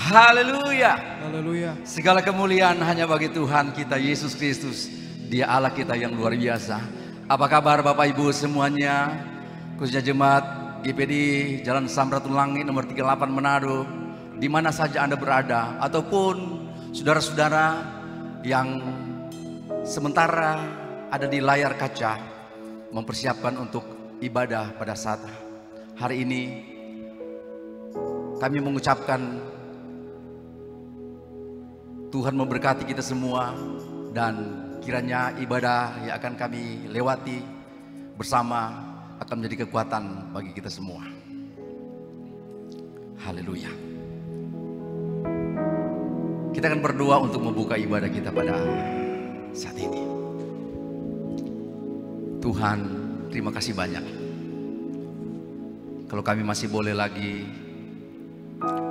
Haleluya. Haleluya. Segala kemuliaan hanya bagi Tuhan kita Yesus Kristus. Dia Allah kita yang luar biasa. Apa kabar Bapak Ibu semuanya, khususnya jemaat GPD Jalan Samratun Langit nomor 38 Manado, di mana saja Anda berada, ataupun saudara-saudara yang sementara ada di layar kaca mempersiapkan untuk ibadah pada saat hari ini. Kami mengucapkan Tuhan memberkati kita semua, dan kiranya ibadah yang akan kami lewati bersama akan menjadi kekuatan bagi kita semua. Haleluya. Kita akan berdoa untuk membuka ibadah kita pada saat ini. Tuhan, terima kasih banyak. Kalau kami masih boleh lagi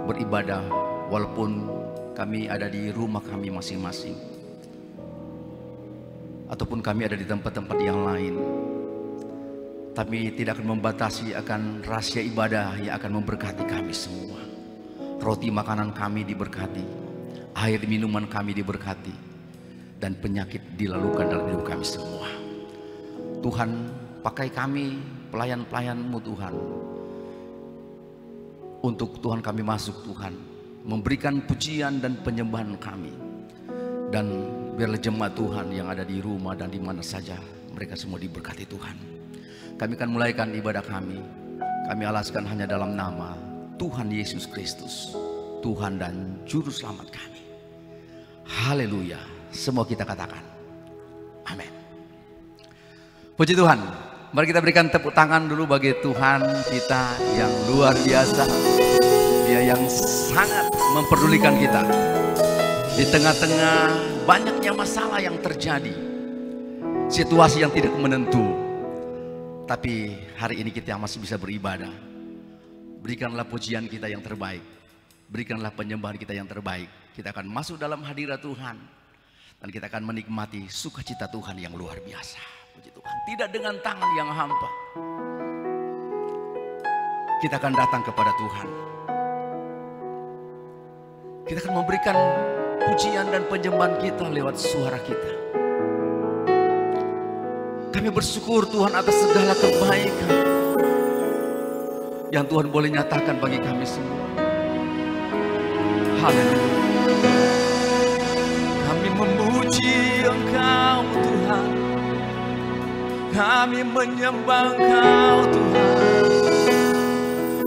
beribadah walaupun kami ada di rumah kami masing-masing, ataupun kami ada di tempat-tempat yang lain, tapi tidak akan membatasi akan rahasia ibadah yang akan memberkati kami semua. Roti makanan kami diberkati, air minuman kami diberkati, dan penyakit dilalukan dalam hidup kami semua. Tuhan, pakai kami pelayan-pelayan-Mu Tuhan, untuk Tuhan kami masuk Tuhan, memberikan pujian dan penyembahan kami. Dan biarlah jemaat Tuhan yang ada di rumah dan di mana saja, mereka semua diberkati Tuhan. Kami akan mulaikan ibadah kami. Kami alaskan hanya dalam nama Tuhan Yesus Kristus, Tuhan dan Juru Selamat kami. Haleluya. Semua kita katakan amin. Puji Tuhan. Mari kita berikan tepuk tangan dulu bagi Tuhan kita yang luar biasa. Dia yang sangat memperdulikan kita. Di tengah-tengah banyaknya masalah yang terjadi, situasi yang tidak menentu, tapi hari ini kita masih bisa beribadah. Berikanlah pujian kita yang terbaik, berikanlah penyembahan kita yang terbaik. Kita akan masuk dalam hadirat Tuhan, dan kita akan menikmati sukacita Tuhan yang luar biasa. Puji Tuhan. Tidak dengan tangan yang hampa, kita akan datang kepada Tuhan. Kita akan memberikan pujian dan penyembahan kita lewat suara kita. Kami bersyukur Tuhan atas segala kebaikan yang Tuhan boleh nyatakan bagi kami semua. Haleluya. Kami memuji Engkau Tuhan, kami menyembah Engkau Tuhan,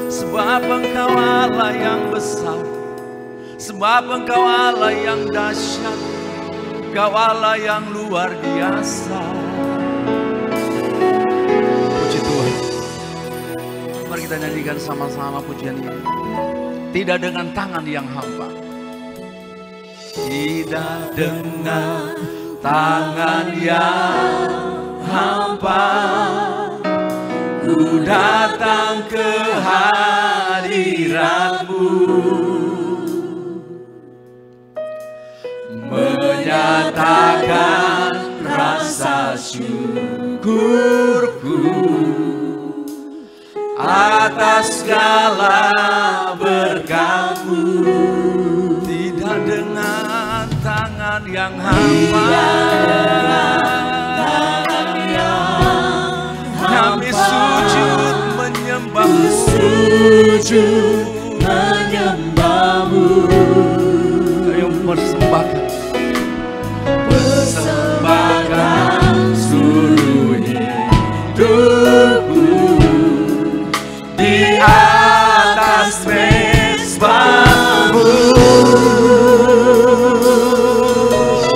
sebab Engkau Allah yang besar, sebab Engkau Allah yang dahsyat, Engkau Allah yang luar biasa. Puji Tuhan. Mari kita nyanyikan sama-sama pujian ini. Tidak dengan tangan yang hampa, tidak dengan tangan yang hampa, ku datang ke hadirat-Mu, menyatakan rasa syukurku atas segala berkat-Mu. Tidak dengan tangan yang hampa, kami sujud menyembah-Mu, sujud menyembah-Mu. Ayo persembahkan, persembahkan seluruh hidupku di atas mezbah-Mu.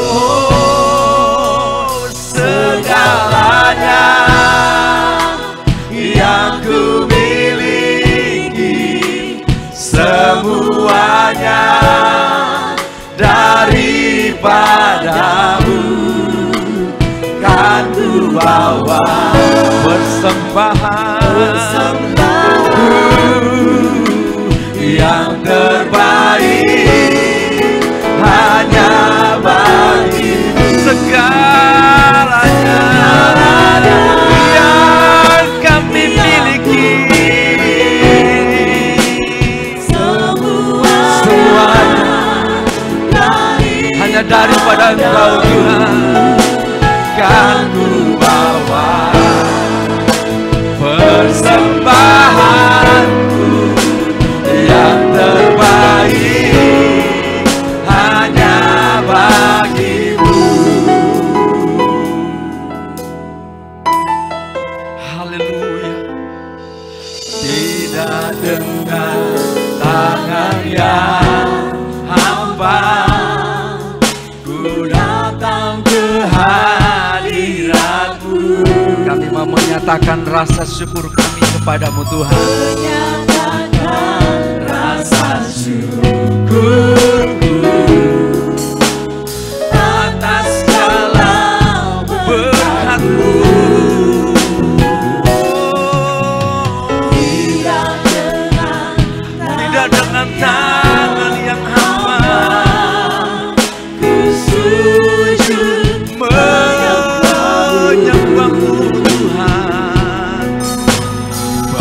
Oh, segalanya yang ku miliki, semuanya daripada-Mu, kan ku bawa persembahan yang terbaik hanya bagi-Mu. Segalanya yang kami miliki, semua daripada Engkau Tuhan. Kan ku bawa persembahanku yang terbaik hanya bagimu. Haleluya. Tidak dengan tangan yang hamba ku datang ke hadirat-Mu. Kami mau menyatakan rasa syukur kami kepadamu Tuhan. Menyatakan rasa syukurku atas segala berkat-Mu. Tidak dengan tangan yang hamba ku sujud menyembah-Mu Tuhan.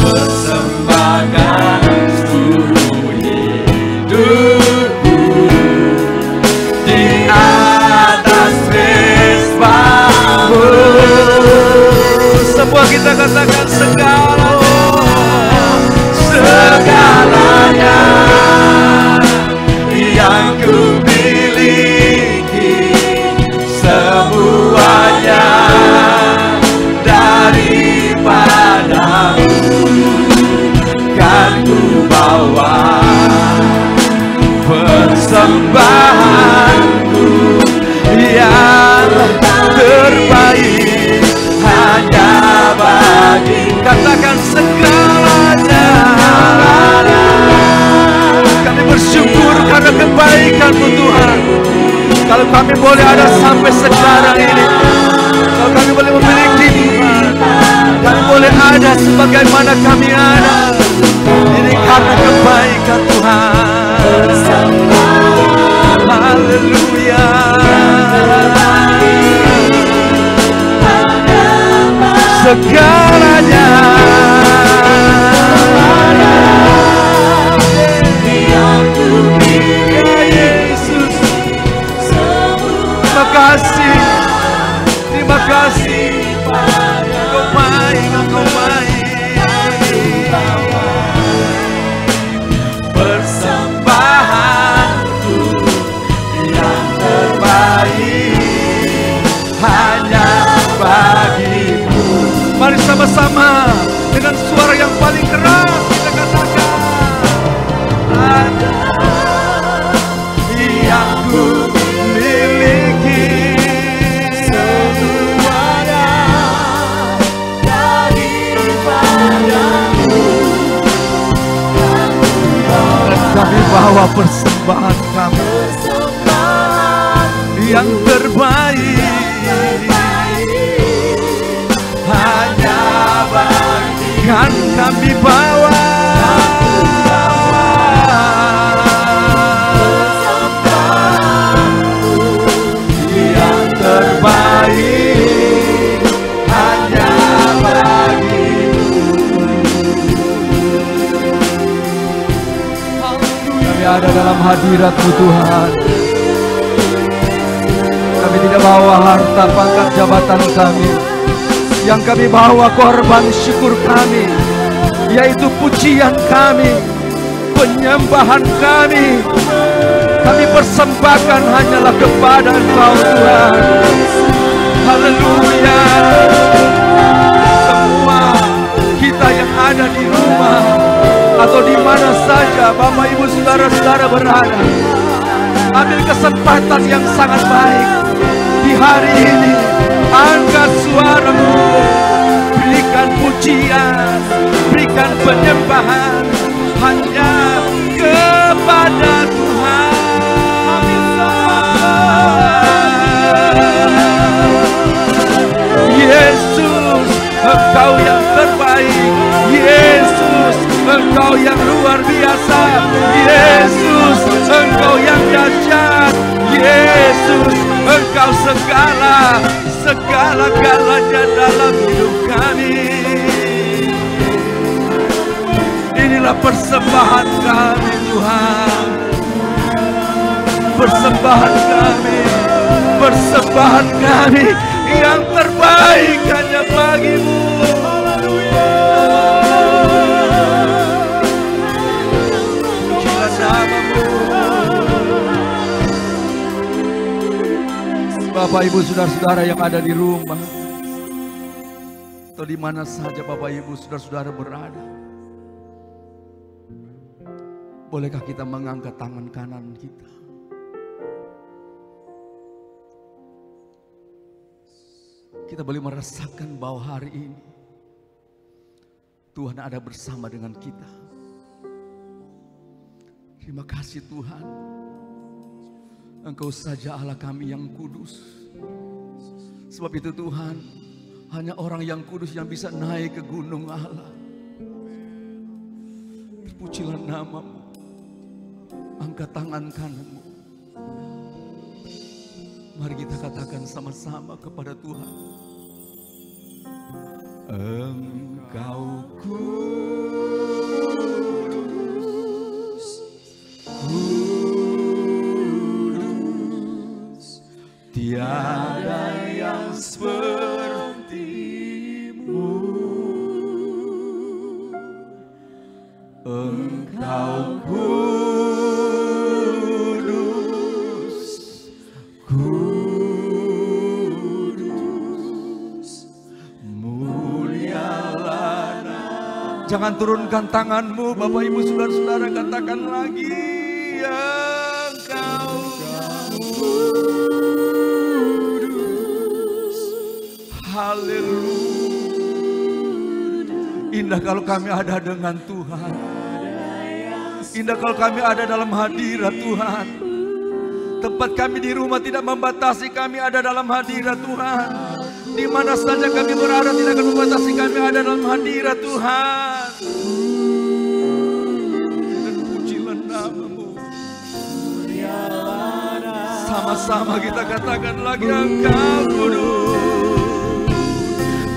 Persembahkan seluruh hidupku di atas mezbah-Mu. Semua kita katakan segalanya yang ku miliki, semuanya daripada-Mu. Kan ku bawa persembahanku yang terbaik hanya bagi. Katakan segalanya. Kami bersyukur karena kebaikan-Mu Tuhan. Kalau kami boleh ada sampai sekarang ini, kalau kami boleh memiliki Tuhan, kami boleh ada sebagaimana kami ada, ini karena kebaikan Tuhan. Haleluya. Segalanya yang ku miliki, Yesus. Terima kasih, terima kasih. Engkau baik, Engkau baik. Persembahanku yang terbaik hanya bagi-Mu. Mari sama-sama dengan suara yang paling keras kita katakan, ada yang ku miliki, semuanya daripada-Mu. Dan kami bawa persembahan kami yang terbaik hanya bagi. Kan kami bawa yang terbaik hanya bagi-Mu. Kami ada dalam hadirat-Mu Tuhan. Kami tidak bawa harta, pangkat, jabatan kami. Yang kami bawa korban syukur kami, yaitu pujian kami, penyembahan kami. Kami persembahkan hanyalah kepada Engkau Tuhan. Haleluya. Semua kita yang ada di rumah atau di mana saja Bapak Ibu Saudara-saudara berada, ambil kesempatan yang sangat baik di hari ini. Angkat suaramu, berikan pujian, berikan penyembahan hanya kepada Tuhan. Yesus, Engkau yang terbaik. Yesus, Engkau yang luar biasa. Yesus, Engkau yang dahsyat. Yesus, Engkau segala-galanya dalam hidup kami. Inilah persembahan kami Tuhan, persembahan kami. persembahan kami yang terbaik hanya bagi-Mu. Pujilah nama-Mu. Bapak Ibu saudara-saudara yang ada di rumah atau di mana saja Bapak Ibu saudara-saudara berada, bolehkah kita mengangkat tangan kanan kita? Kita boleh merasakan bahwa hari ini Tuhan ada bersama dengan kita. Terima kasih Tuhan, Engkau saja Allah kami yang kudus. Sebab itu Tuhan, hanya orang yang kudus yang bisa naik ke gunung Allah. Terpujilah nama-Mu. Angkat tangan kanan-Mu. Mari kita katakan sama-sama kepada Tuhan. Engkau kudus, kudus, tiada yang seperti-Mu. Engkau kudus, kudus, mulialah nama. Jangan turunkan tanganmu, Bapak Ibu saudara-saudara, katakan lagi. Engkau kudus, haleluya. Indah kalau kami ada dengan Tuhan. Indah kalau kami ada dalam hadirat Tuhan. Tempat kami di rumah tidak membatasi kami ada dalam hadirat Tuhan. Di mana saja kami berada tidak akan membatasi kami ada dalam hadirat Tuhan. Dan pujilah nama-Mu. Sama-sama kita katakan lagi, Engkau kudus,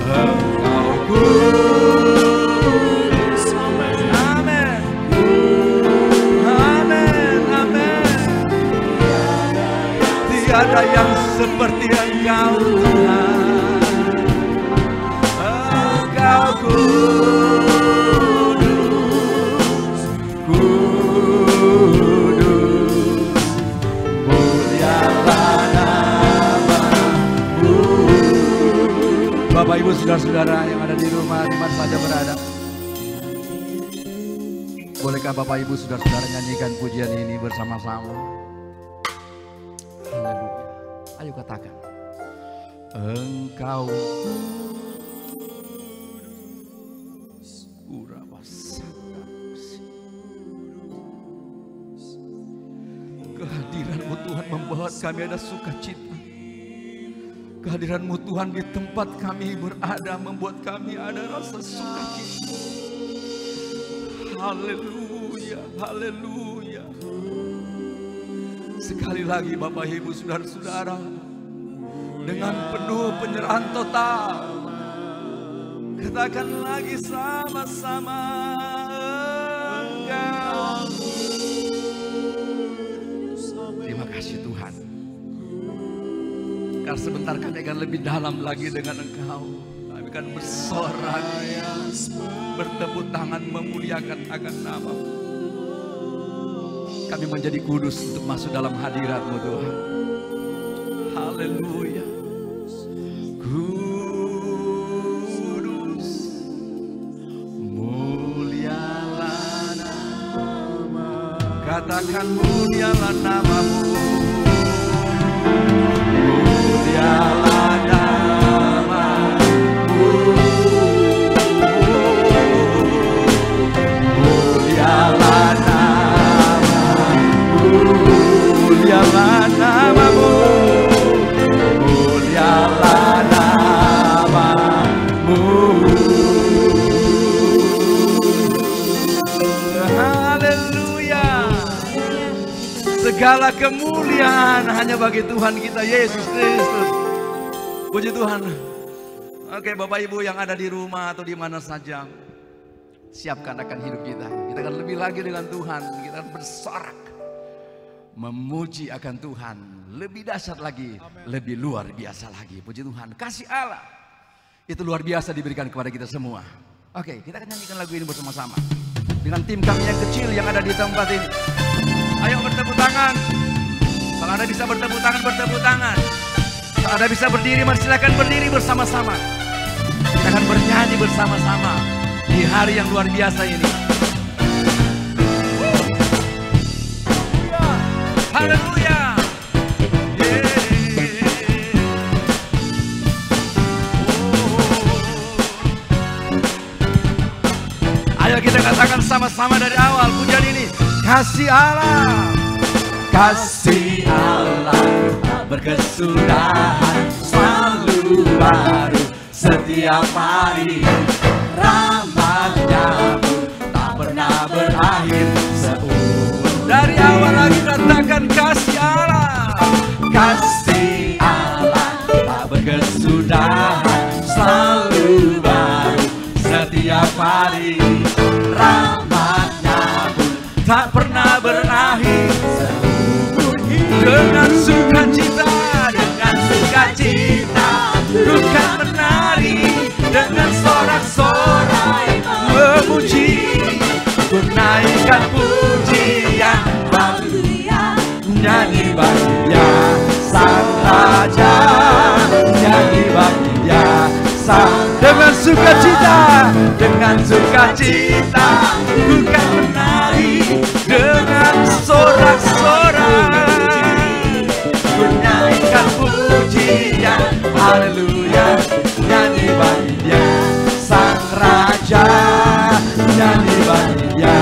Engkau kudus. Tiada yang seperti Engkau Tuhan. Engkau kudus, kudus, mulialah nama-Mu. Bapak Ibu saudara-saudara yang ada di rumah, di mana saja berada, bolehkah Bapak Ibu saudara-saudara nyanyikan pujian ini bersama-sama? Haleluya. Ayo katakan. Engkau kudus, kehadiran-Mu Tuhan membuat kami ada sukacita. Kehadiran-Mu Tuhan di tempat kami berada membuat kami ada rasa sukacita. Haleluya, haleluya. Sekali lagi Bapak Ibu saudara-saudara, dengan penuh penyerahan total, katakan lagi sama-sama, Engkau. Terima kasih Tuhan, karena sebentar kami akan lebih dalam lagi dengan Engkau. Kami akan bersorak, bertepuk tangan memuliakan akan nama-Mu. Kami menjadi kudus untuk masuk dalam hadirat-Mu Tuhan. Haleluya. Kudus, mulialah nama. Katakan mulialah nama-Mu. Mulialah nama-Mu. Mulialah mulialah nama-Mu, mulialah nama-Mu. Haleluya. Segala kemuliaan hanya bagi Tuhan kita Yesus Kristus. Puji Tuhan. Oke Bapak Ibu yang ada di rumah atau di mana saja, siapkan akan hidup kita. Kita akan lebih lagi dengan Tuhan. Kita akan bersorak. memuji akan Tuhan. Lebih dahsyat lagi, lebih luar biasa lagi. Puji Tuhan, kasih Allah itu luar biasa diberikan kepada kita semua. Oke, kita akan nyanyikan lagu ini bersama-sama dengan tim kami yang kecil yang ada di tempat ini. Ayo bertepuk tangan. Kalau Anda bisa bertepuk tangan, bertepuk tangan. Kalau Anda bisa berdiri, mari silakan berdiri bersama-sama. Kita akan bernyanyi bersama-sama di hari yang luar biasa ini. Haleluya. Ayo kita katakan sama-sama dari awal pujian ini. Kasih Allah, kasih Allah tak berkesudahan, selalu baru setiap hari. Rahmat-Nya pun tak pernah berakhir seumur. Dari awal lagi katakan kasih Allah, kasih Allah tak berkesudahan, selalu baru setiap hari. Rahmat-Nya pun tak pernah berakhir seumur hidup. dengan sukacita, Dengan sukacita ku kan menari dengan sorak-sorai memuji, ku naikkan pujian, Haleluya, nyanyi bagi Dia Sang Raja, nyanyi bagi Dia Sang. dengan sukacita, ku kan menari dengan sorak-sorai, ku naikkan pujian, haleluya, Nyanyi bagi Dia Sang Raja, nyanyi bagi Dia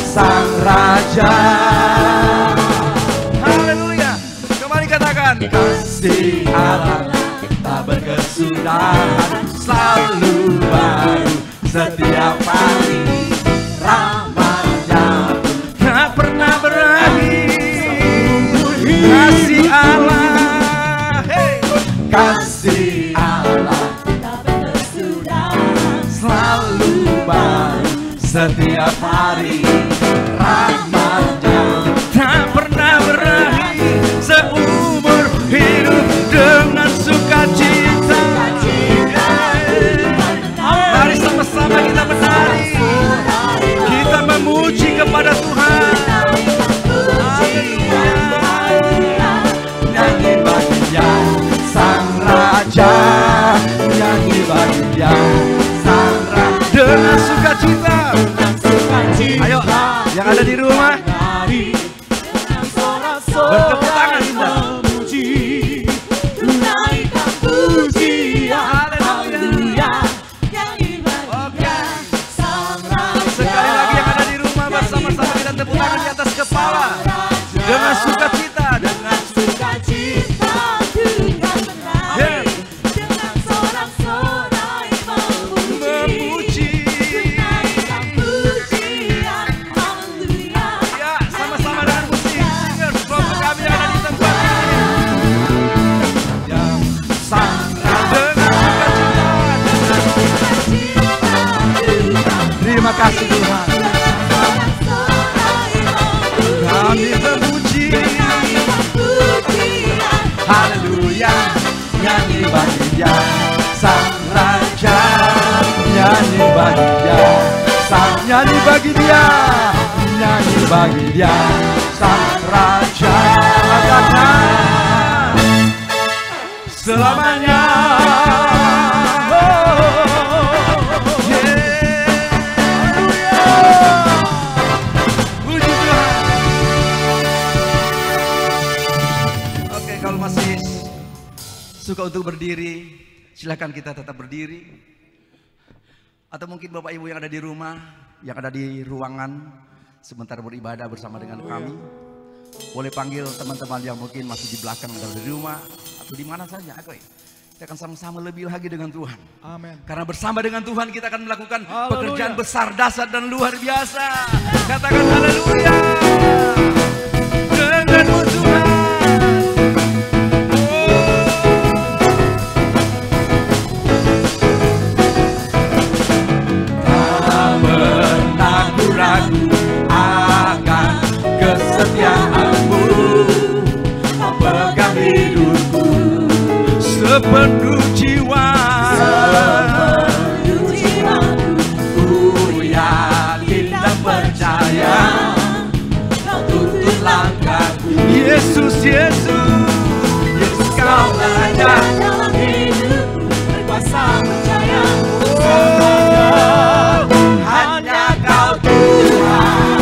Sang Raja. haleluya. Kembali katakan Kasih Allah tak berkesudahan, selalu baru setiap hari. Rahmat-Nya pun tak pernah berakhir. Kasih Allah, hey. kasih Allah tak berkesudahan, selalu baru setiap hari. Rahmat-Nya tak pernah berakhir seumur hidup dengan sukacita. Mari sama-sama kita menari, kita memuji kepada Tuhan. nyanyi bagi Dia Sang Raja, nyanyi bagi Dia Sang Raja. Dengan sukacita. Ayo, yang ada di rumah bertepuk tangan kita. Sekali lagi yang ada di rumah bersama-sama kita tepuk tangan di atas kepala dengan sukacita, dengan memuji. Ya, sama-sama dengan musik singers kelompok kami yang ada di tempat ini. Sang Dengan sukacita, terima kasih Tuhan. Kami memuji, Haleluya, nyanyi bagi Dia Sang Raja, nyanyi bagi Dia Sang, nyanyi bagi Dia. nyanyi bagi Dia Sang Raja. Katakan selamanya. Puji Tuhan. Oke, kalau masih suka untuk berdiri, silakan kita tetap berdiri. Atau mungkin Bapak Ibu yang ada di rumah, yang ada di ruangan sebentar beribadah bersama dengan kami, boleh panggil teman-teman yang mungkin masih di belakang atau di rumah atau di mana saja. Oke, kita akan sama-sama lebih lagi dengan Tuhan. Amin. Karena bersama dengan Tuhan kita akan melakukan Haleluya. pekerjaan besar, dahsyat dan luar biasa. Katakan haleluya. Denganmu Tuhan. Tak pernah ku ragu akan kesetiaan-Mu. sepenuh jiwa. Sepenuh jiwaku, ku yakin dan percaya, Kau tuntun langkahku. Yesus, Yesus, Yesus Kau Raja dalam hidupku, berkuasa percaya. Hanya Kau Tuhan,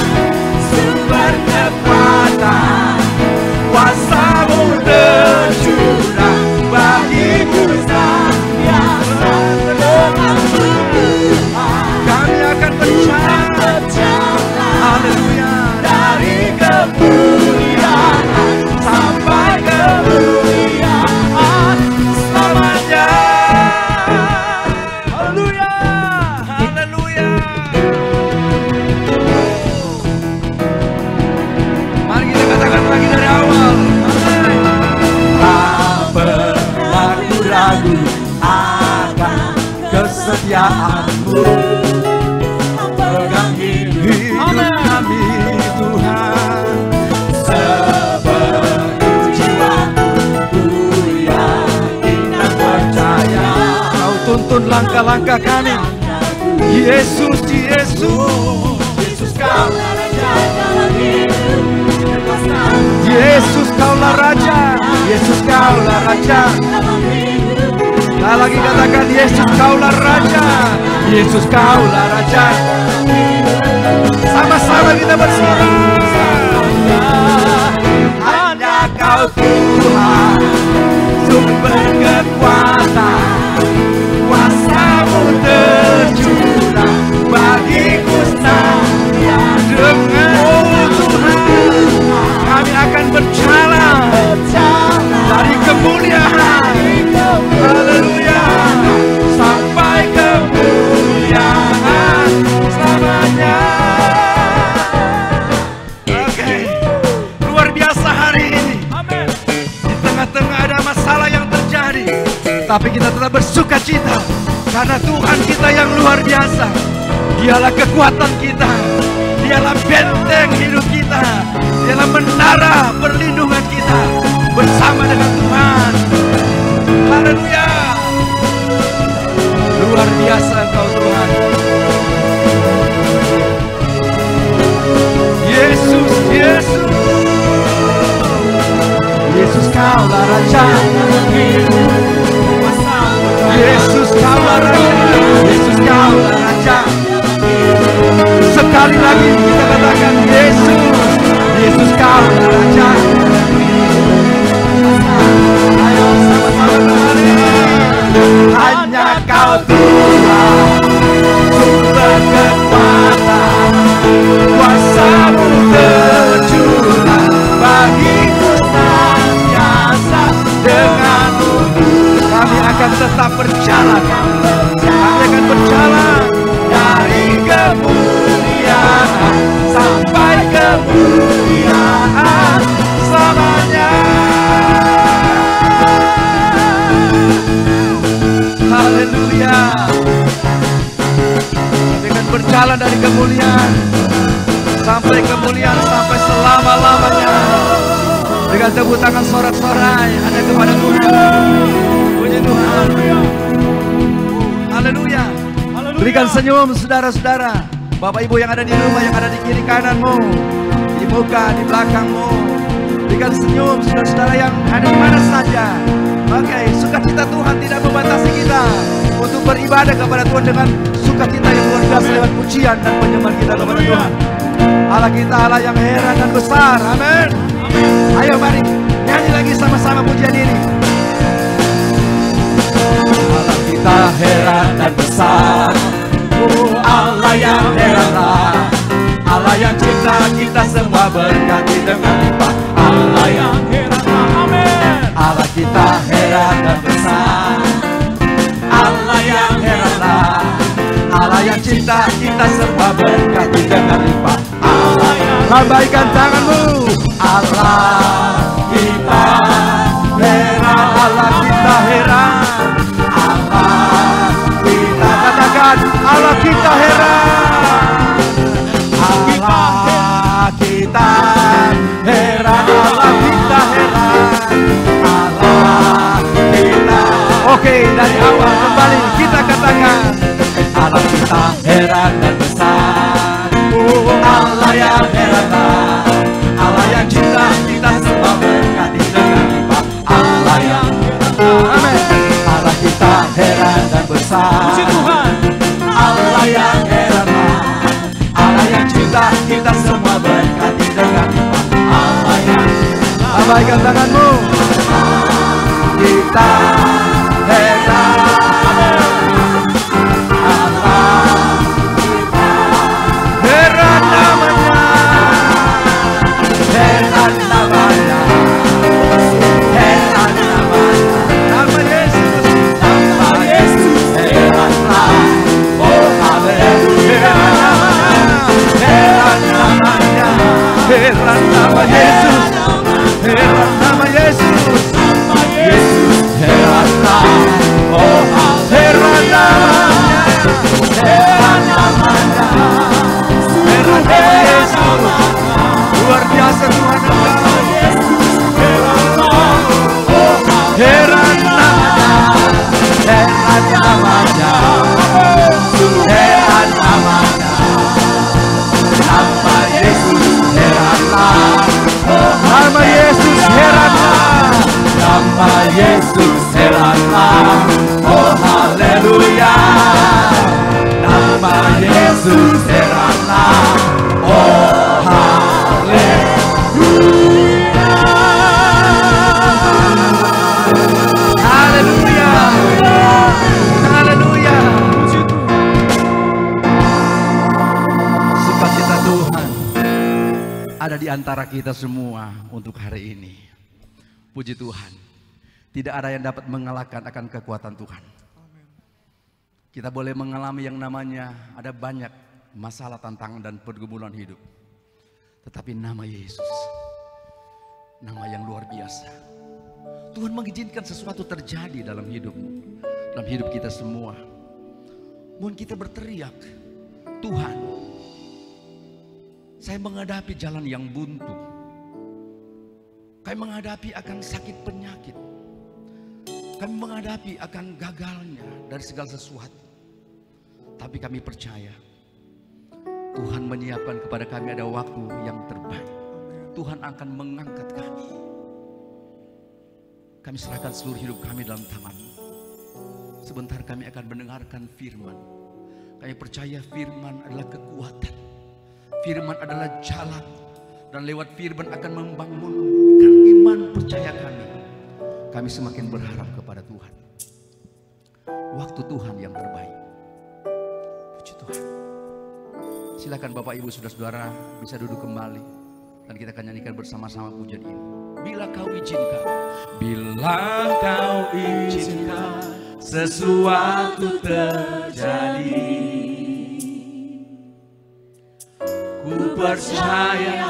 sumber kekuatan, kuasa-Mu tercurah bagiku senantiasa dengan Tuhan. Kami akan berjalan, haleluya, Dari kemuliaan sampai kemuliaan selamanya. haleluya, haleluya. Mari kita katakan lagi dari awal. Tak pernah ragu akan kesetiaan-Mu. Pegang hidup Kami Tuhan, sepenuh jiwaku, ku yakin dan percaya. Kau tuntun langkah-langkah kami. Yesus, Yesus, Yesus Kau Raja dalam hidup, berkuasa Yesus Kaulah Raja, Yesus Kaulah Raja. dalam hidup. Sekali lagi katakan Yesus Kaulah Raja, Yesus Kaulah Raja. Sama-sama kita bersuara. Hanya Kau Tuhan, sumber kekuatan, Kuasa-Mu tercurah bagiku senantiasa. Dengan Tuhan kami akan berjalan dari kemuliaan, haleluya, sampai kemuliaan selamanya. Oke, luar biasa hari ini. Di tengah-tengah ada masalah yang terjadi, tapi kita tetap bersuka cita karena Tuhan kita yang luar biasa. Dialah kekuatan kita, Dialah benteng hidup kita, Dialah menara perlindungan kita bersama dengan Tuhan. Haleluya, luar biasa Engkau Tuhan. Yesus, Yesus, Yesus Kaulah Raja. Yesus Kaulah Raja, Yesus Kaulah Raja. Sekali lagi kita katakan Yesus, Yesus Kaulah Raja. Ayo sama-sama kembali. Hanya Kau Tuhan, sumber kekuatan, kuasa-Mu tercurah bagiku senantiasa. Dengan-Mu kami akan tetap berjalan, kami akan berjalan dari kemuliaan sampai kemuliaan selamanya. Haleluya. Kami akan berjalan dari kemuliaan sampai kemuliaan sampai selama-lamanya. Berikan tepuk tangan sorak-sorai hanya kepada Tuhan. Puji Tuhan. Haleluya. Berikan senyum saudara-saudara, Bapak Ibu yang ada di rumah, yang ada di kiri kananmu, di muka, di belakangmu. Berikan senyum saudara-saudara yang ada di mana saja. Oke, sukacita Tuhan tidak membatasi kita untuk beribadah kepada Tuhan dengan sukacita yang luar biasa lewat pujian dan penyembahan kita kepada Tuhan. Allah kita Allah yang heran dan besar. Amin. Ayo mari nyanyi lagi sama-sama pujian ini. Allah kita heran dan besar, oh Allah yang heranlah, Allah yang cipta kita semua berganti dengan limpah. Allah yang heranlah, amin. Allah kita heran dan besar, Allah yang heranlah, Allah yang cipta kita semua berganti dengan limpah. Allah yang Lambaikan tanganmu. Allah kita heran, Allah kita heran. Allah kita Katakan Allah kita heran. Allah kita heran, Allah kita heran. Allah kita Kembali dari awal, kembali kita katakan Allah kita heran dan besar. Allah yang heran, Allah yang cinta kita semua berkati dengan limpah. Allah yang heran, amin. Allah kita heran dan besar. Puji Tuhan. Allah yang heran, Allah yang cinta kita semua berkati dengan limpah. Allah yang heran. Lambaikan tanganmu. Kita heran, Allah kita heran namanya, heran namanya, heran namanya, nama Yesus heranlah, oh haleluya, heran namanya, heran nama Yesus, heran nama Yesus. Yesus heranlah, oh heran namanya, heran namanya, heran nama Yesus, luar biasa Tuhan Engkau. Oh heran namanya, heran namanya, heran namanya, nama Yesus heranlah, oh nama Yesus heranlah. Nama Yesus heranlah, oh haleluya. Nama Yesus heranlah, oh haleluya. Haleluya, haleluya. Sukacita Tuhan ada di antara kita semua untuk hari ini. Puji Tuhan, tidak ada yang dapat mengalahkan akan kekuatan Tuhan. Kita boleh mengalami yang namanya ada banyak masalah, tantangan dan pergumulan hidup. Tetapi nama Yesus, nama yang luar biasa. Tuhan mengizinkan sesuatu terjadi dalam hidupmu, dalam hidup kita semua. Mohon kita berteriak, Tuhan, saya menghadapi jalan yang buntu. Kami menghadapi akan sakit penyakit. Kami menghadapi akan gagalnya dari segala sesuatu. Tapi kami percaya Tuhan menyiapkan kepada kami ada waktu yang terbaik. Tuhan akan mengangkat kami. Kami serahkan seluruh hidup kami dalam tangan-Mu. Sebentar kami akan mendengarkan firman. Kami percaya firman adalah kekuatan. Firman adalah jalan. Dan lewat firman akan membangunkan iman percaya kami. Kami semakin berharap kepada Tuhan. Waktu Tuhan yang terbaik. Puji Tuhan. Silakan Bapak Ibu Saudara-saudara bisa duduk kembali. Dan kita akan nyanyikan bersama-sama pujian ini. Bila Kau izinkan. Bila Kau izinkan sesuatu terjadi, ku percaya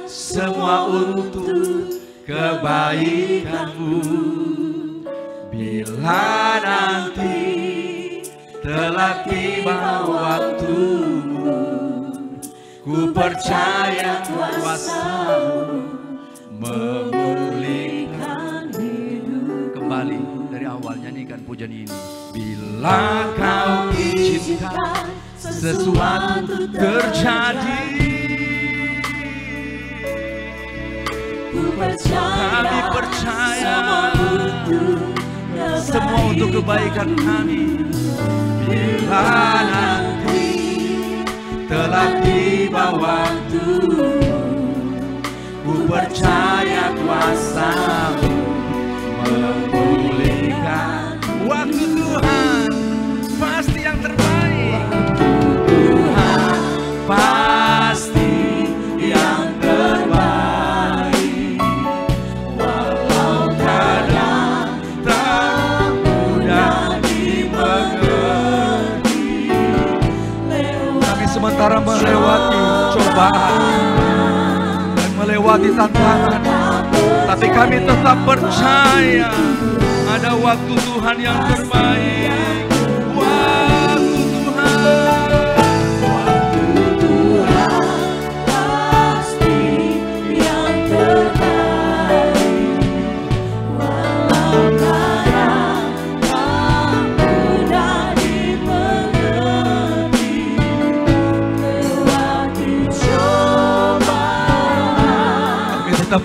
semua untuk kebaikan-Mu. Bila nanti telah tiba waktu-Mu, ku percaya kuasa-Mu memulihkan hidup. Kembali dari awal nyanyikan pujian ini. Bila Kau izinkan sesuatu terjadi, kami percaya semua untuk kebaikan kami. Bila nanti telah tiba waktu, ku percaya kuasa-Mu memulihkan. Waktu Tuhan pasti yang terbaik. Tuhan pasti yang terbaik. Sementara melewati cobaan dan melewati tantangan, tapi kami tetap percaya ada waktu Tuhan yang terbaik. Waktu Tuhan pasti yang terbaik. Walau kadang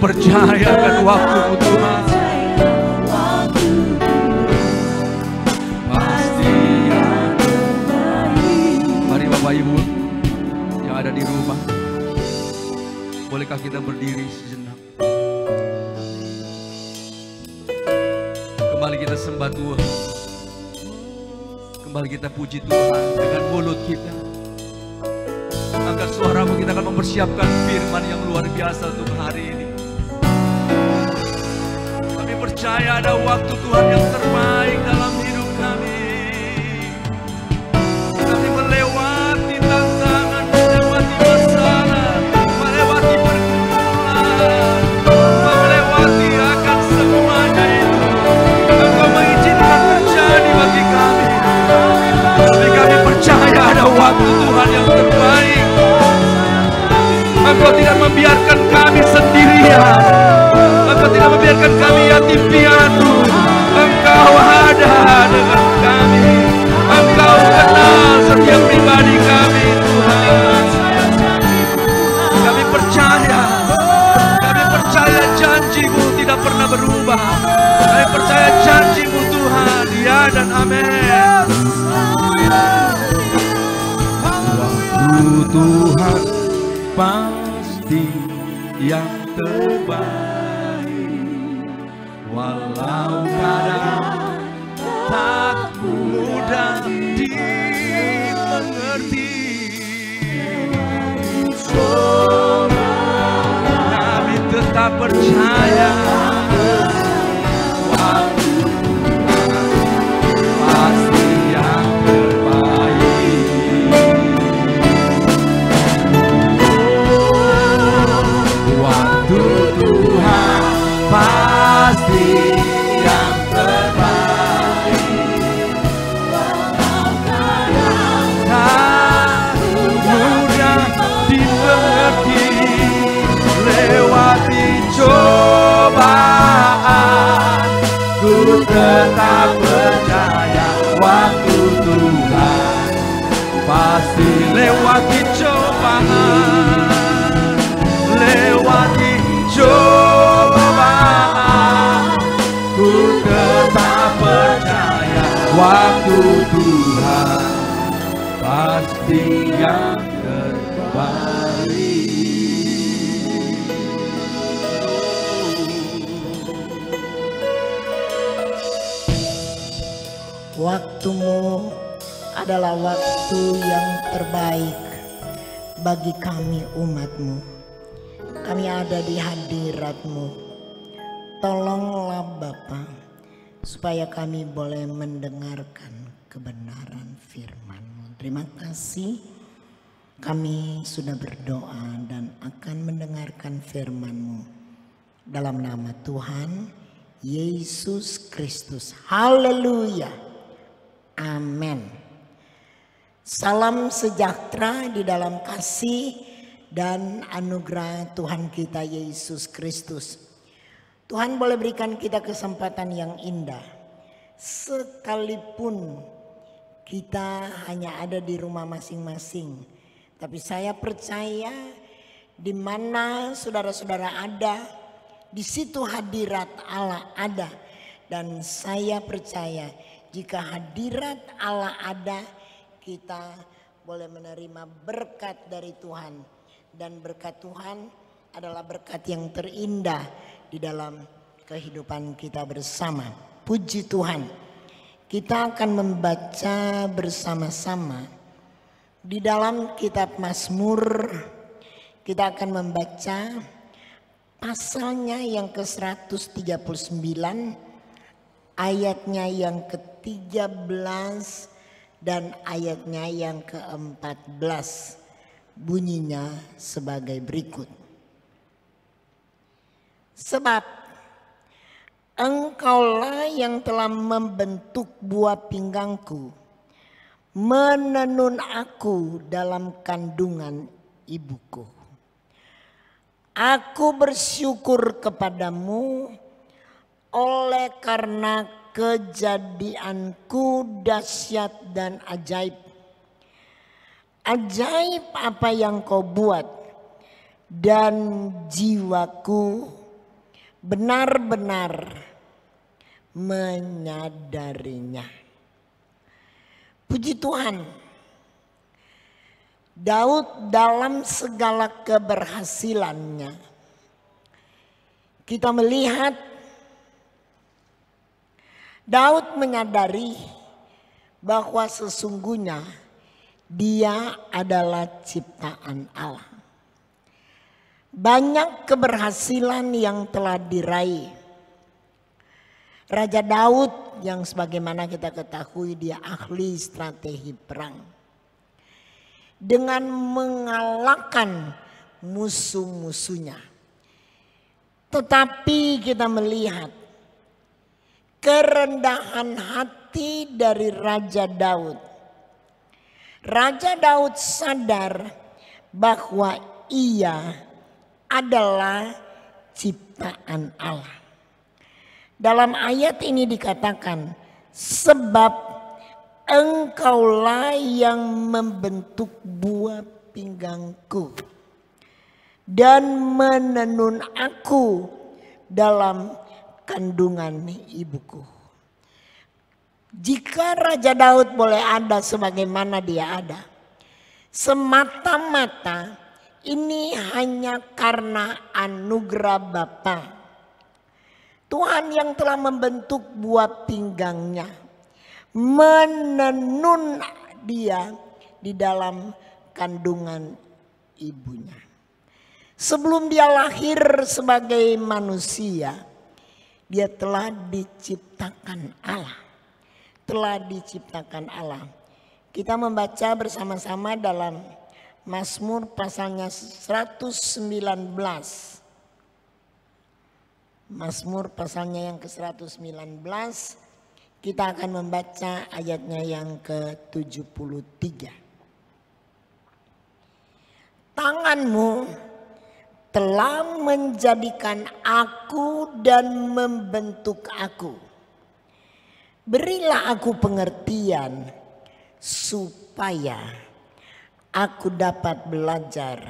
percaya akan waktu-Mu Tuhan. Pasti yang terbaik. Mari Bapak Ibu yang ada di rumah, bolehkah kita berdiri sejenak? Kembali kita sembah Tuhan. Kembali kita puji Tuhan dengan mulut kita. Angkat suaramu, kita akan mempersiapkan firman yang luar biasa untuk hari ini. Kami percaya ada waktu Tuhan yang terbaik dalam hidup kami. Kami melewati tantangan, melewati masalah, melewati pergumulan, melewati akan semuanya itu. Engkau mengizinkan terjadi bagi kami. Tapi kami percaya ada waktu Tuhan yang terbaik. Engkau tidak membiarkan kami sendirian. Engkau tidak membiarkan kami yatim piatu. Engkau ada dengan kami. Engkau kenal setiap pribadi kami, Tuhan. Kami percaya janji-Mu tidak pernah berubah. Kami percaya janji-Mu Tuhan, ya dan amin. Waktu Tuhan pasti yang terbaik, walau kadang tak mudah dimengerti. Kami tetap percaya waktu pasti yang terbaik. Waktu Tuhan pasti yang terbaik, tak mudah dimengerti. Lewati cobaan, ku tetap percaya waktu Tuhan pasti. Lewati cobaan, lewati cobaan, ku tetap percaya waktu Tuhan pasti yang terbaik. Waktu-Mu adalah waktu yang terbaik bagi kami umat-Mu. Kami ada di hadirat-Mu. Tolonglah Bapa, supaya kami boleh mendengarkan kebenaran firman-Mu. Terima kasih, kami sudah berdoa dan akan mendengarkan firman-Mu. Dalam nama Tuhan Yesus Kristus. Haleluya. Amin. Salam sejahtera di dalam kasih dan anugerah Tuhan kita Yesus Kristus. Tuhan boleh berikan kita kesempatan yang indah. Sekalipun kita hanya ada di rumah masing-masing, tapi saya percaya di mana saudara-saudara ada, di situ hadirat Allah ada. Dan saya percaya jika hadirat Allah ada, kita boleh menerima berkat dari Tuhan. Dan berkat Tuhan adalah berkat yang terindah di dalam kehidupan kita bersama. Puji Tuhan. Kita akan membaca bersama-sama di dalam kitab Mazmur. Kita akan membaca pasalnya yang ke-139, ayatnya yang ke-13 dan ayatnya yang ke-14. Bunyinya sebagai berikut. Sebab Engkaulah yang telah membentuk buah pinggangku, menenun aku dalam kandungan ibuku. Aku bersyukur kepadamu oleh karena kejadianku dahsyat dan ajaib. Ajaib apa yang kau buat, dan jiwaku benar-benar menyadarinya. Puji Tuhan, Daud dalam segala keberhasilannya, kita melihat Daud menyadari bahwa sesungguhnya dia adalah ciptaan Allah. Banyak keberhasilan yang telah diraih Raja Daud, yang sebagaimana kita ketahui dia ahli strategi perang, dengan mengalahkan musuh-musuhnya. Tetapi kita melihat kerendahan hati dari Raja Daud. Raja Daud sadar bahwa ia adalah ciptaan Allah. Dalam ayat ini dikatakan, sebab engkaulah yang membentuk buah pinggangku dan menenun aku dalam kandungan ibuku. Jika Raja Daud boleh ada sebagaimana dia ada, semata-mata ini hanya karena anugerah Bapa. Tuhan yang telah membentuk buah pinggangnya, menenun dia di dalam kandungan ibunya. Sebelum dia lahir sebagai manusia, dia telah diciptakan Allah. Telah diciptakan Allah. Kita membaca bersama-sama dalam Mazmur pasalnya 119. Mazmur pasalnya yang ke-119. Kita akan membaca ayatnya yang ke-73. Tanganmu telah menjadikan aku dan membentuk aku. Berilah aku pengertian supaya aku dapat belajar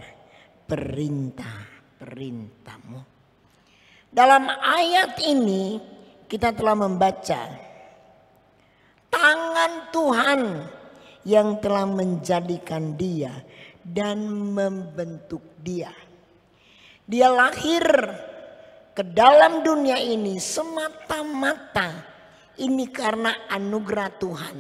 perintah-perintahmu. Dalam ayat ini kita telah membaca tangan Tuhan yang telah menjadikan dia dan membentuk dia. Dia lahir ke dalam dunia ini semata-mata ini karena anugerah Tuhan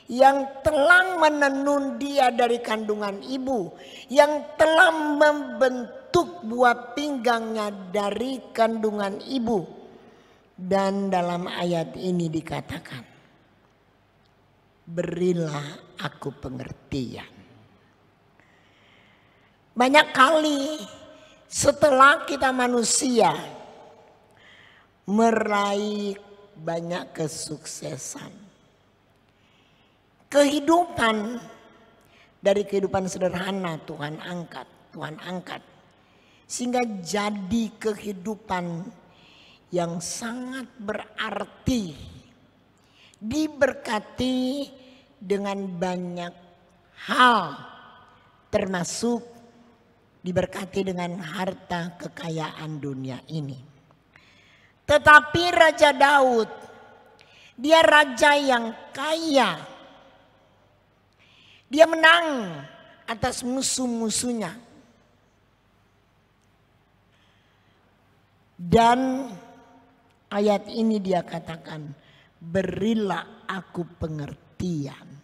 yang telah menenun dia dari kandungan ibu, yang telah membentuk buah pinggangnya dari kandungan ibu. Dan dalam ayat ini dikatakan, berilah aku pengertian. Banyak kali setelah kita manusia meraih banyak kesuksesan, kehidupan dari kehidupan sederhana Tuhan angkat sehingga jadi kehidupan yang sangat berarti, diberkati dengan banyak hal, termasuk diberkati dengan harta kekayaan dunia ini. Tetapi Raja Daud, dia raja yang kaya. Dia menang atas musuh-musuhnya. Dan ayat ini dia katakan, berilah aku pengertian.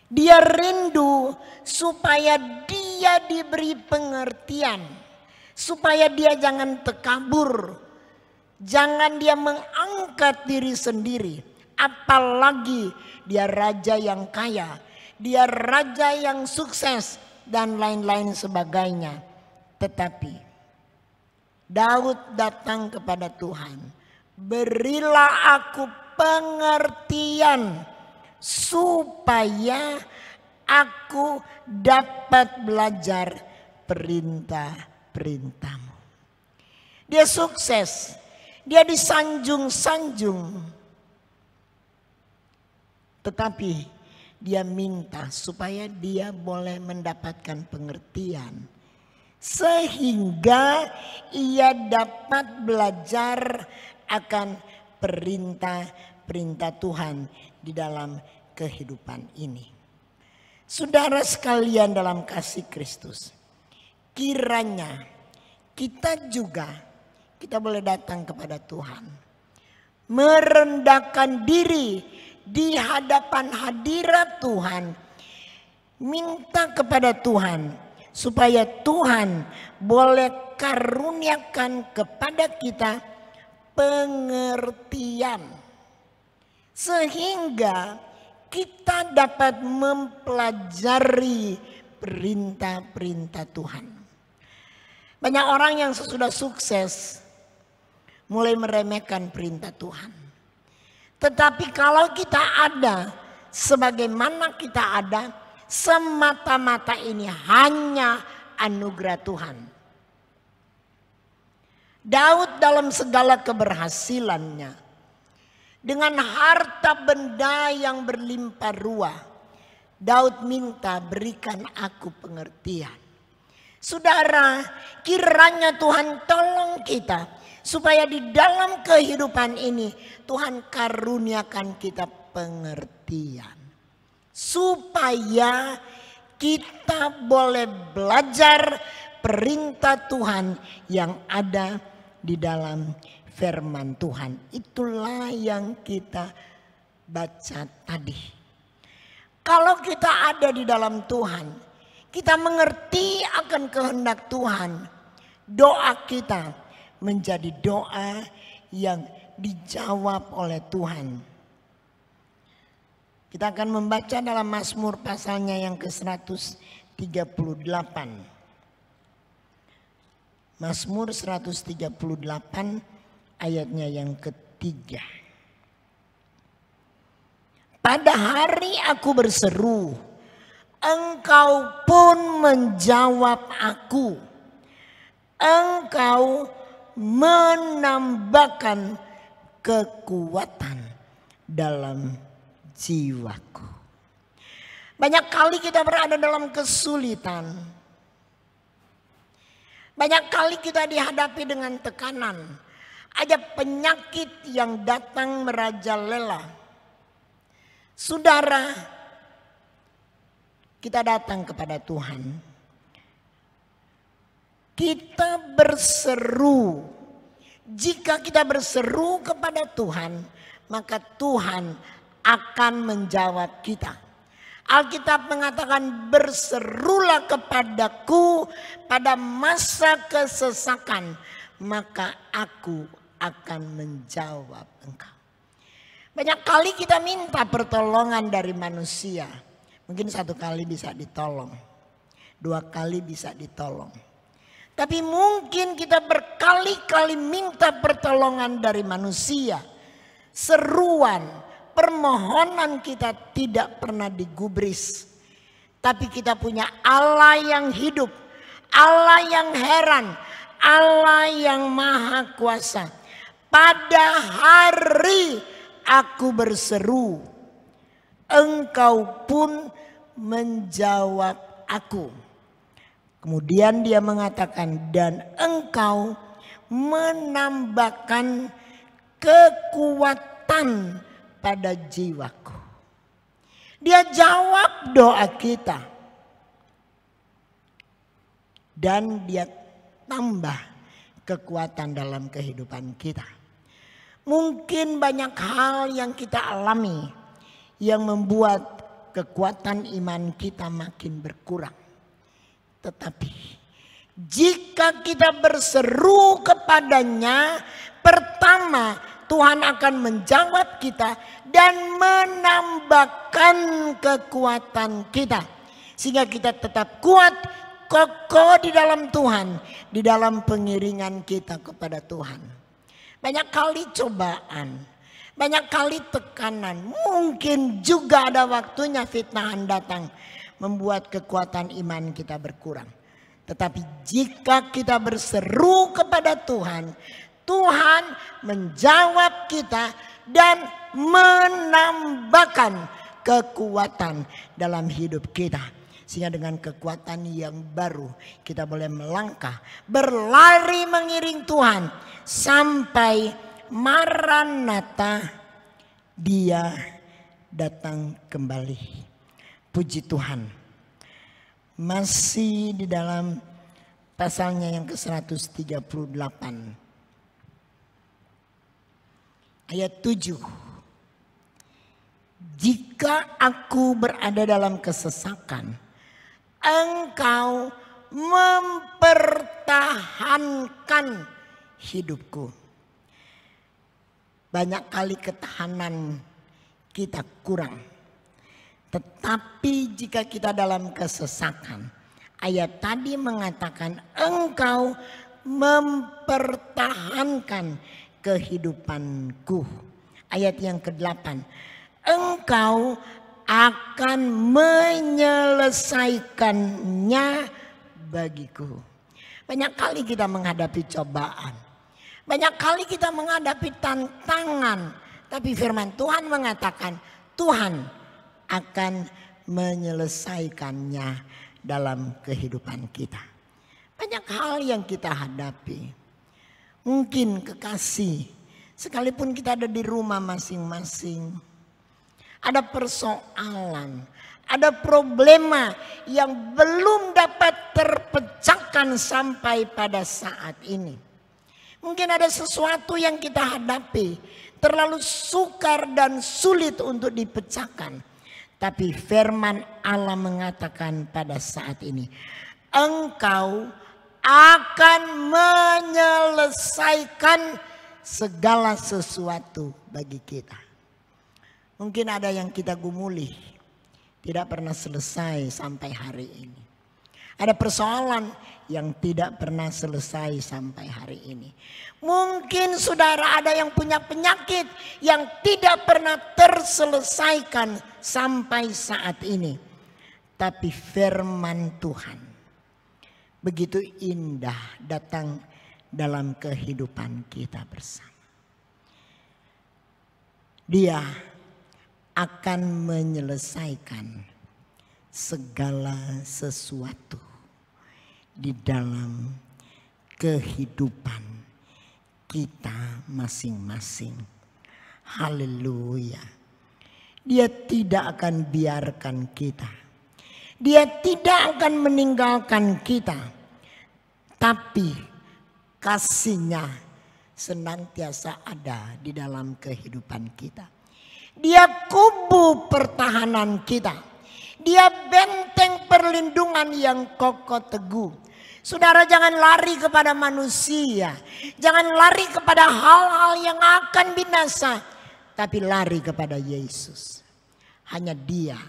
Dia rindu supaya dia diberi pengertian. Supaya dia jangan tekabur. Jangan dia mengangkat diri sendiri. Apalagi dia raja yang kaya. Dia raja yang sukses dan lain-lain sebagainya. Tetapi Daud datang kepada Tuhan. Berilah aku pengertian supaya aku dapat belajar perintah-perintahmu. Dia sukses. Dia disanjung-sanjung. Tetapi dia minta supaya dia boleh mendapatkan pengertian sehingga ia dapat belajar akan perintah-perintah Tuhan di dalam kehidupan ini. Saudara sekalian dalam kasih Kristus, kiranya kita boleh datang kepada Tuhan, merendahkan diri di hadapan hadirat Tuhan, minta kepada Tuhan supaya Tuhan boleh karuniakan kepada kita pengertian, sehingga kita dapat mempelajari perintah-perintah Tuhan. Banyak orang yang sesudah sukses mulai meremehkan perintah Tuhan. Tetapi kalau kita ada sebagaimana kita ada, semata-mata ini hanya anugerah Tuhan. Daud dalam segala keberhasilannya, dengan harta benda yang berlimpah ruah, Daud minta berikan aku pengertian. Saudara, kiranya Tuhan tolong kita supaya di dalam kehidupan ini Tuhan karuniakan kita pengertian. Supaya kita boleh belajar perintah Tuhan yang ada di dalam firman Tuhan. Itulah yang kita baca tadi. Kalau kita ada di dalam Tuhan, kita mengerti akan kehendak Tuhan, doa kita menjadi doa yang dijawab oleh Tuhan. Kita akan membaca dalam Mazmur pasalnya yang ke-138. Mazmur 138 ayatnya yang ketiga. Pada hari aku berseru, Engkau pun menjawab aku. Engkau menambahkan kekuatan dalam jiwaku. Banyak kali kita berada dalam kesulitan. Banyak kali kita dihadapi dengan tekanan. Ada penyakit yang datang merajalela. Saudara, kita datang kepada Tuhan. Kita berseru. Jika kita berseru kepada Tuhan, maka Tuhan akan menjawab kita. Alkitab mengatakan, berserulah kepadaku pada masa kesesakan, maka aku akan menjawab engkau. Banyak kali kita minta pertolongan dari manusia. Mungkin 1 kali bisa ditolong, 2 kali bisa ditolong. Tapi mungkin kita berkali-kali minta pertolongan dari manusia. Seruan, permohonan kita tidak pernah digubris. Tapi kita punya Allah yang hidup, Allah yang heran, Allah yang maha kuasa. Pada hari aku berseru, Engkau pun menjawab aku. Kemudian dia mengatakan, dan Engkau menambahkan kekuatan pada jiwaku. Dia jawab doa kita. Dan dia tambah kekuatan dalam kehidupan kita. Mungkin banyak hal yang kita alami yang membuat kekuatan iman kita makin berkurang. Tetapi jika kita berseru kepadanya, pertama Tuhan akan menjawab kita dan menambahkan kekuatan kita. Sehingga kita tetap kuat, kokoh di dalam Tuhan, di dalam pengiringan kita kepada Tuhan. Banyak kali cobaan, banyak kali tekanan, mungkin juga ada waktunya fitnahan datang, membuat kekuatan iman kita berkurang. Tetapi jika kita berseru kepada Tuhan, Tuhan menjawab kita dan menambahkan kekuatan dalam hidup kita. Sehingga dengan kekuatan yang baru kita boleh melangkah, berlari mengiring Tuhan sampai Maranatha, Dia datang kembali. Puji Tuhan. Masih di dalam pasalnya yang ke-138 ayat 7. Jika aku berada dalam kesesakan, Engkau mempertahankan hidupku. Banyak kali ketahanan kita kurang. Tetapi jika kita dalam kesesakan, ayat tadi mengatakan Engkau mempertahankan kehidupanku. Ayat yang ke-8, Engkau akan menyelesaikannya bagiku. Banyak kali kita menghadapi cobaan. Banyak kali kita menghadapi tantangan. Tapi firman Tuhan mengatakan Tuhan akan menyelesaikannya dalam kehidupan kita. Banyak hal yang kita hadapi. Mungkin kekasih, sekalipun kita ada di rumah masing-masing, ada persoalan, ada problema yang belum dapat terpecahkan sampai pada saat ini. Mungkin ada sesuatu yang kita hadapi terlalu sukar dan sulit untuk dipecahkan. Tapi firman Allah mengatakan pada saat ini, Engkau akan menyelesaikan segala sesuatu bagi kita. Mungkin ada yang kita gumuli, tidak pernah selesai sampai hari ini. Ada persoalan yang tidak pernah selesai sampai hari ini. Mungkin saudara ada yang punya penyakit yang tidak pernah terselesaikan sampai saat ini. Tapi firman Tuhan begitu indah datang dalam kehidupan kita bersama. Dia akan menyelesaikan segala sesuatu di dalam kehidupan kita masing-masing. Haleluya. Dia tidak akan biarkan kita. Dia tidak akan meninggalkan kita. Tapi kasih-Nya senantiasa ada di dalam kehidupan kita. Dia kubu pertahanan kita. Dia benteng perlindungan yang kokoh teguh. Saudara, jangan lari kepada manusia. Jangan lari kepada hal-hal yang akan binasa. Tapi lari kepada Yesus. Hanya Dia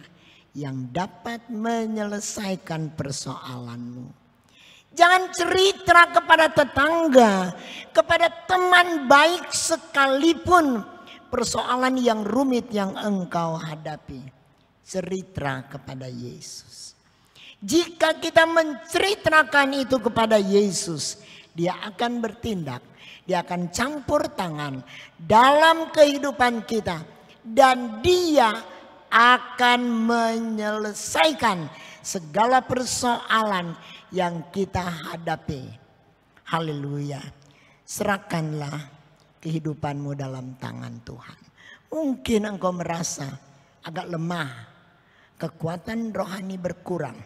yang dapat menyelesaikan persoalanmu. Jangan cerita kepada tetangga, kepada teman baik sekalipun persoalan yang rumit yang engkau hadapi. Cerita kepada Yesus. Jika kita menceritakan itu kepada Yesus, Dia akan bertindak. Dia akan campur tangan dalam kehidupan kita. Dan Dia akan menyelesaikan segala persoalan yang kita hadapi. Haleluya. Serahkanlah kehidupanmu dalam tangan Tuhan. Mungkin engkau merasa agak lemah, kekuatan rohani berkurang.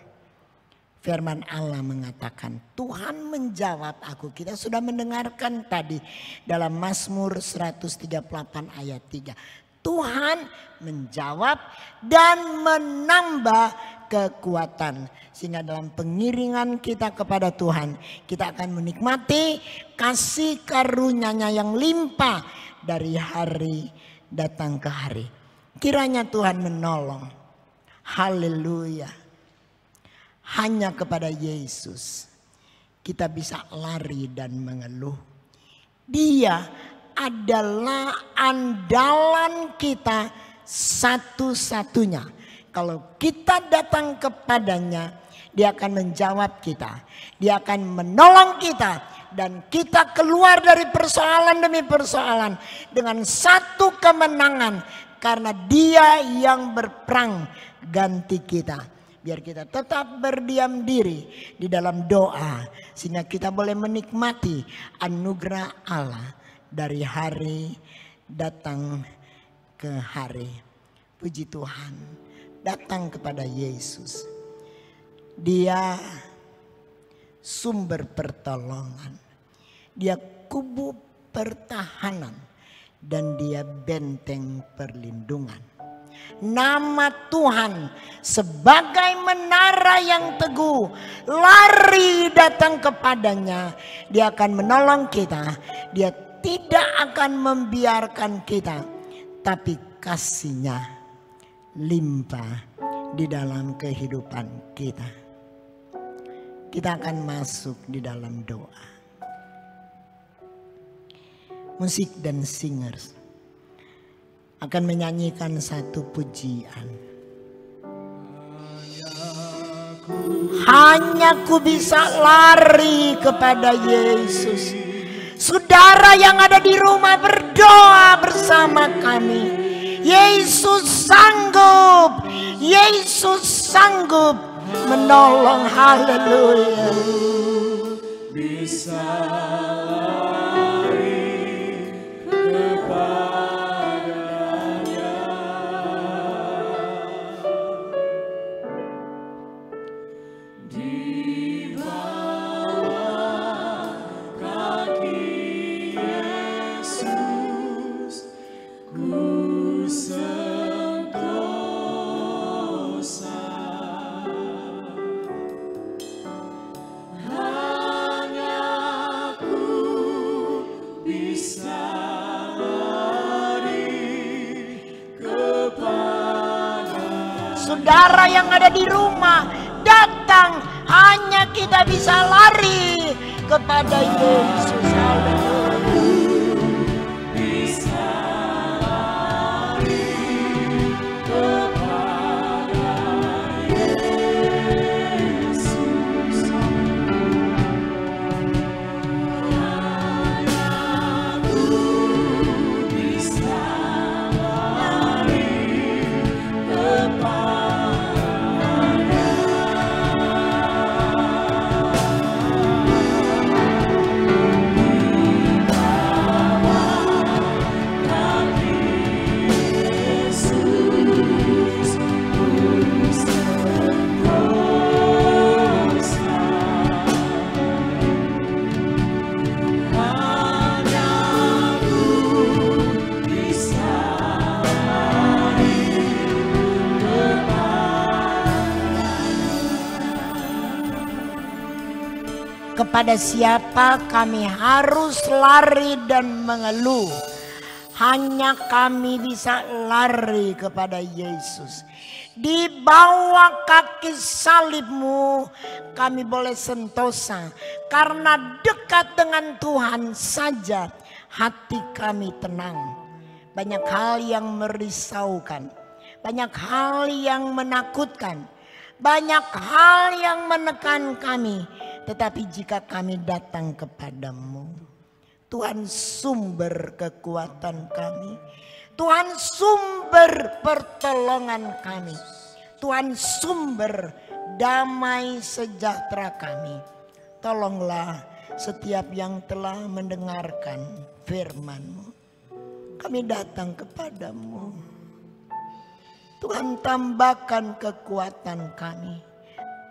Firman Allah mengatakan Tuhan menjawab aku. Kita sudah mendengarkan tadi dalam Mazmur 138 ayat 3. Tuhan menjawab dan menambah kekuatan. Sehingga dalam pengiringan kita kepada Tuhan, kita akan menikmati kasih karunia-Nya yang limpah dari hari datang ke hari. Kiranya Tuhan menolong. Haleluya. Hanya kepada Yesus kita bisa lari dan mengeluh. Dia adalah andalan kita satu-satunya. Kalau kita datang kepadanya, Dia akan menjawab kita. Dia akan menolong kita. Dan kita keluar dari persoalan demi persoalan dengan satu kemenangan. Karena Dia yang berperang ganti kita. Biar kita tetap berdiam diri di dalam doa. Sehingga kita boleh menikmati anugerah Allah dari hari datang ke hari. Puji Tuhan, datang kepada Yesus. Dia sumber pertolongan. Dia kubu pertahanan. Dan dia benteng perlindungan. Nama Tuhan sebagai menara yang teguh, lari datang kepadanya, dia akan menolong kita. Dia tidak akan membiarkan kita, tapi kasih-Nya limpah di dalam kehidupan kita. Kita akan masuk di dalam doa. Musik dan singers akan menyanyikan satu pujian. Hanya ku bisa lari kepada Yesus. Saudara yang ada di rumah berdoa bersama kami. Yesus sanggup. Yesus sanggup menolong. Haleluya. Bisa lari kepada saudara yang ada di rumah datang, hanya kita bisa lari kepada Yesus. bisa lari kepada Yesus. Hanya ku bisa lari kepada Kepada siapa kami harus lari dan mengeluh? Hanya kami bisa lari kepada Yesus. Di bawah kaki salib-Mu kami boleh sentosa. Karena dekat dengan Tuhan saja hati kami tenang. Banyak hal yang merisaukan. Banyak hal yang menakutkan. Banyak hal yang menekan kami. Tetapi jika kami datang kepadamu, Tuhan sumber kekuatan kami. Tuhan sumber pertolongan kami. Tuhan sumber damai sejahtera kami. Tolonglah setiap yang telah mendengarkan firman-Mu. Kami datang kepadamu. Tuhan, tambahkan kekuatan kami.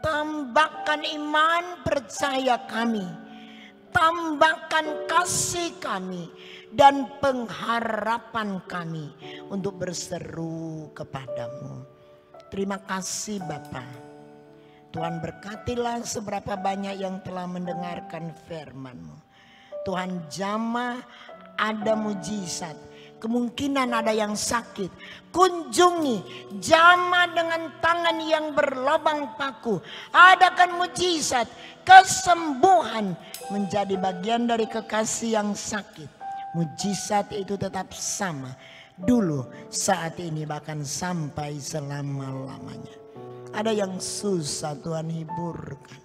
Tambahkan iman percaya kami. Tambahkan kasih kami. Dan pengharapan kami untuk berseru kepadamu. Terima kasih Bapa. Tuhan berkatilah seberapa banyak yang telah mendengarkan firman-Mu. Tuhan jamah ada mujizat. Kemungkinan ada yang sakit. Kunjungi, jamah dengan tangan yang berlubang paku. Adakan mujizat, kesembuhan menjadi bagian dari kekasih yang sakit. Mujizat itu tetap sama. Dulu, saat ini, bahkan sampai selama-lamanya. Ada yang susah Tuhan hiburkan.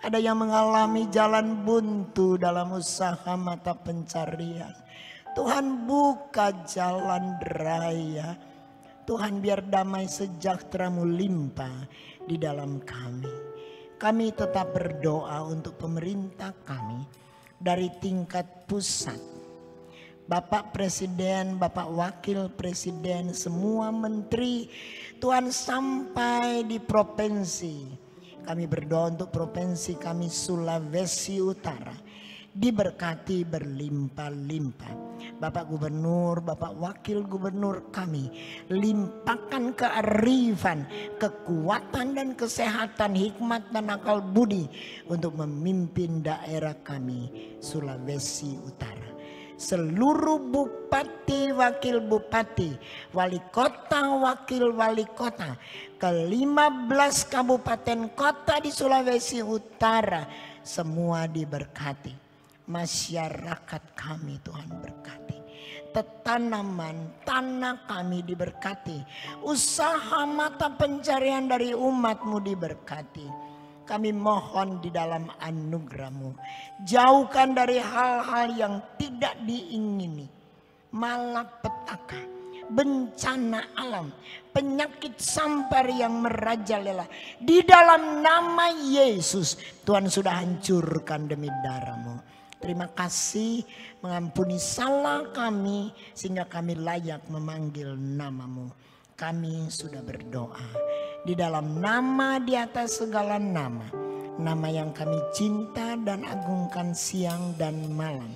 Ada yang mengalami jalan buntu dalam usaha mata pencarian. Tuhan buka jalan raya. Tuhan, biar damai sejahtera-Mu limpah di dalam kami. Kami tetap berdoa untuk pemerintah kami dari tingkat pusat. Bapak Presiden, Bapak Wakil Presiden, semua menteri, Tuhan, sampai di provinsi. Kami berdoa untuk provinsi kami Sulawesi Utara, diberkati berlimpah-limpah. Bapak Gubernur, Bapak Wakil Gubernur kami, limpahkan kearifan, kekuatan dan kesehatan, hikmat dan akal budi untuk memimpin daerah kami Sulawesi Utara. Seluruh bupati, wakil bupati, wali kota, wakil wali kota, ke-15 kabupaten kota di Sulawesi Utara, semua diberkati. Masyarakat kami Tuhan berkati. Tanaman, tanah kami diberkati. Usaha mata pencarian dari umat-Mu diberkati. Kami mohon di dalam anugerah-Mu, jauhkan dari hal-hal yang tidak diingini, malapetaka, bencana alam, penyakit sampar yang merajalela. Di dalam nama Yesus, Tuhan sudah hancurkan demi darah-Mu. Terima kasih mengampuni salah kami sehingga kami layak memanggil nama-Mu. Kami sudah berdoa di dalam nama di atas segala nama, nama yang kami cinta dan agungkan siang dan malam,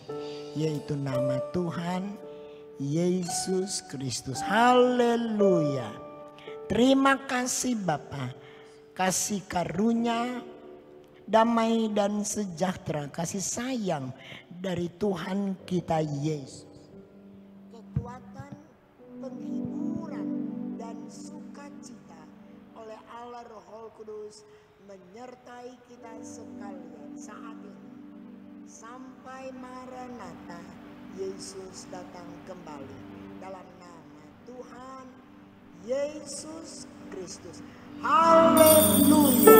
yaitu nama Tuhan Yesus Kristus. Haleluya. Terima kasih Bapa, kasih karunia, damai dan sejahtera, kasih sayang dari Tuhan kita Yesus, kekuatan, penghiburan dan sukacita oleh Allah Roh Kudus menyertai kita sekalian saat ini sampai Maranatha, Yesus datang kembali. Dalam nama Tuhan Yesus Kristus. Haleluya.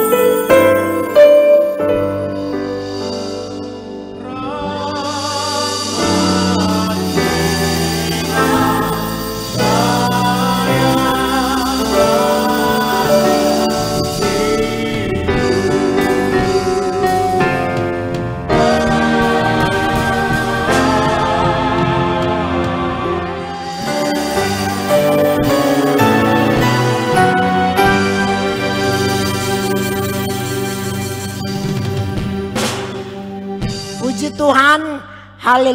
Puji Tuhan, haleluya.